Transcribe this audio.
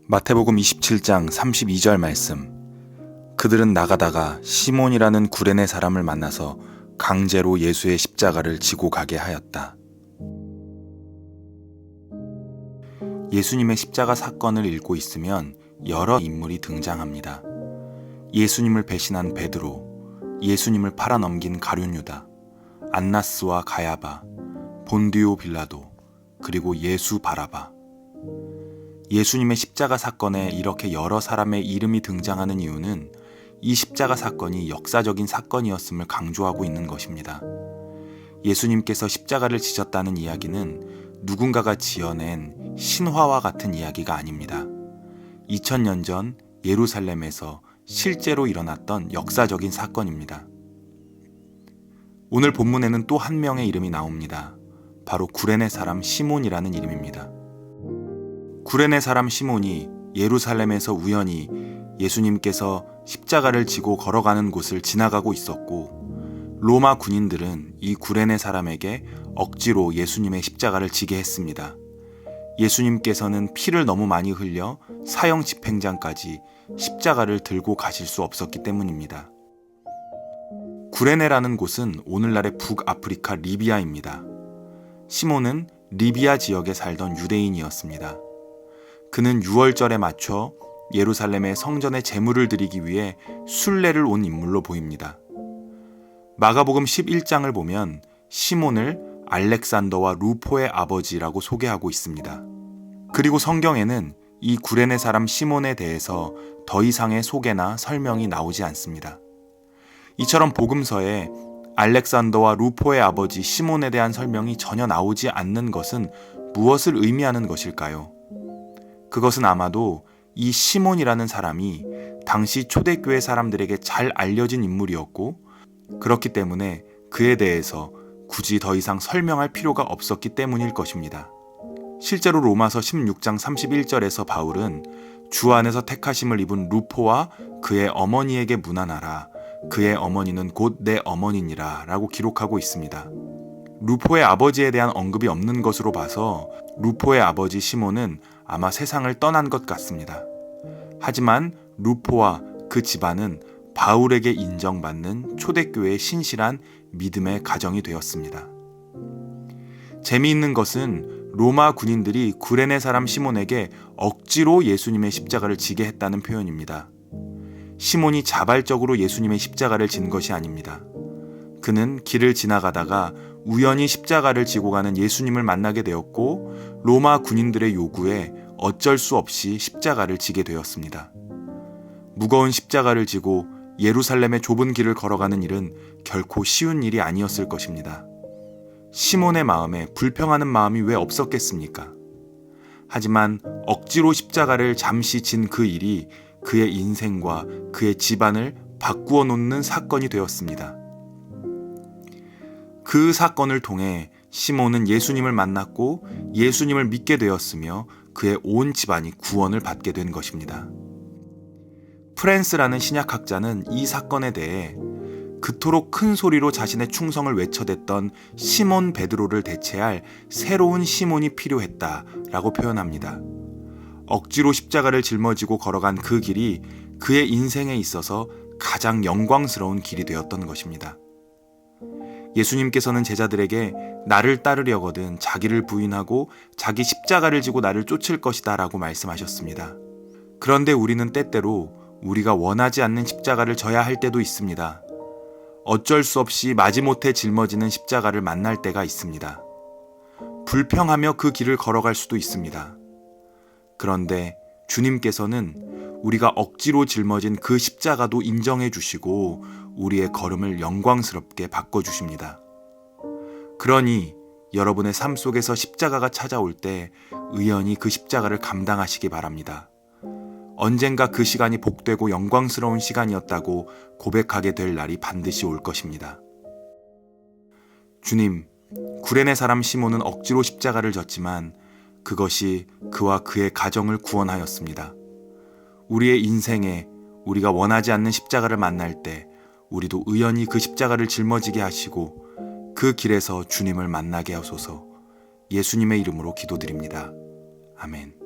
마태복음 27장 32절 말씀. 그들은 나가다가 시몬이라는 구레네 사람을 만나서 강제로 예수의 십자가를 지고 가게 하였다. 예수님의 십자가 사건을 읽고 있으면 여러 인물이 등장합니다. 예수님을 배신한 베드로, 예수님을 팔아넘긴 가룟 유다, 안나스와 가야바, 본디오 빌라도, 그리고 예수 바라바. 예수님의 십자가 사건에 이렇게 여러 사람의 이름이 등장하는 이유는 이 십자가 사건이 역사적인 사건이었음을 강조하고 있는 것입니다. 예수님께서 십자가를 지셨다는 이야기는 누군가가 지어낸 신화와 같은 이야기가 아닙니다. 2000년 전 예루살렘에서 실제로 일어났던 역사적인 사건입니다. 오늘 본문에는 또 한 명의 이름이 나옵니다. 바로 구레네 사람 시몬이라는 이름입니다. 구레네 사람 시몬이 예루살렘에서 우연히 예수님께서 십자가를 지고 걸어가는 곳을 지나가고 있었고, 로마 군인들은 이 구레네 사람에게 억지로 예수님의 십자가를 지게 했습니다. 예수님께서는 피를 너무 많이 흘려 사형 집행장까지 십자가를 들고 가실 수 없었기 때문입니다. 구레네라는 곳은 오늘날의 북아프리카 리비아입니다. 시몬은 리비아 지역에 살던 유대인이었습니다. 그는 유월절에 맞춰 예루살렘의 성전에 제물을 드리기 위해 순례를 온 인물로 보입니다. 마가복음 11장을 보면 시몬을 알렉산더와 루포의 아버지라고 소개하고 있습니다. 그리고 성경에는 이 구레네 사람 시몬에 대해서 더 이상의 소개나 설명이 나오지 않습니다. 이처럼 복음서에 알렉산더와 루포의 아버지 시몬에 대한 설명이 전혀 나오지 않는 것은 무엇을 의미하는 것일까요? 그것은 아마도 이 시몬이라는 사람이 당시 초대교회 사람들에게 잘 알려진 인물이었고, 그렇기 때문에 그에 대해서 굳이 더 이상 설명할 필요가 없었기 때문일 것입니다. 실제로 로마서 16장 31절에서 바울은 주 안에서 택하심을 입은 루포와 그의 어머니에게 문안하라. 그의 어머니는 곧 내 어머니니라 라고 기록하고 있습니다. 루포의 아버지에 대한 언급이 없는 것으로 봐서 루포의 아버지 시몬은 아마 세상을 떠난 것 같습니다. 하지만 루포와 그 집안은 바울에게 인정받는 초대교회의 신실한 믿음의 가정이 되었습니다. 재미있는 것은 로마 군인들이 구레네 사람 시몬에게 억지로 예수님의 십자가를 지게 했다는 표현입니다. 시몬이 자발적으로 예수님의 십자가를 진 것이 아닙니다. 그는 길을 지나가다가 우연히 십자가를 지고 가는 예수님을 만나게 되었고, 로마 군인들의 요구에 어쩔 수 없이 십자가를 지게 되었습니다. 무거운 십자가를 지고 예루살렘의 좁은 길을 걸어가는 일은 결코 쉬운 일이 아니었을 것입니다. 시몬의 마음에 불평하는 마음이 왜 없었겠습니까? 하지만 억지로 십자가를 잠시 진 그 일이 그의 인생과 그의 집안을 바꾸어 놓는 사건이 되었습니다. 그 사건을 통해 시몬은 예수님을 만났고 예수님을 믿게 되었으며 그의 온 집안이 구원을 받게 된 것입니다. 프랜스라는 신약학자는 이 사건에 대해 그토록 큰 소리로 자신의 충성을 외쳐댔던 시몬 베드로를 대체할 새로운 시몬이 필요했다라고 표현합니다. 억지로 십자가를 짊어지고 걸어간 그 길이 그의 인생에 있어서 가장 영광스러운 길이 되었던 것입니다. 예수님께서는 제자들에게 나를 따르려거든 자기를 부인하고 자기 십자가를 지고 나를 쫓을 것이다 라고 말씀하셨습니다. 그런데 우리는 때때로 우리가 원하지 않는 십자가를 져야 할 때도 있습니다. 어쩔 수 없이 마지못해 짊어지는 십자가를 만날 때가 있습니다. 불평하며 그 길을 걸어갈 수도 있습니다. 그런데 주님께서는 우리가 억지로 짊어진 그 십자가도 인정해 주시고 우리의 걸음을 영광스럽게 바꿔주십니다. 그러니 여러분의 삶 속에서 십자가가 찾아올 때 의연히 그 십자가를 감당하시기 바랍니다. 언젠가 그 시간이 복되고 영광스러운 시간이었다고 고백하게 될 날이 반드시 올 것입니다. 주님, 구레네 사람 시몬은 억지로 십자가를 졌지만 그것이 그와 그의 가정을 구원하였습니다. 우리의 인생에 우리가 원하지 않는 십자가를 만날 때 우리도 의연히 그 십자가를 짊어지게 하시고 그 길에서 주님을 만나게 하소서. 예수님의 이름으로 기도드립니다. 아멘.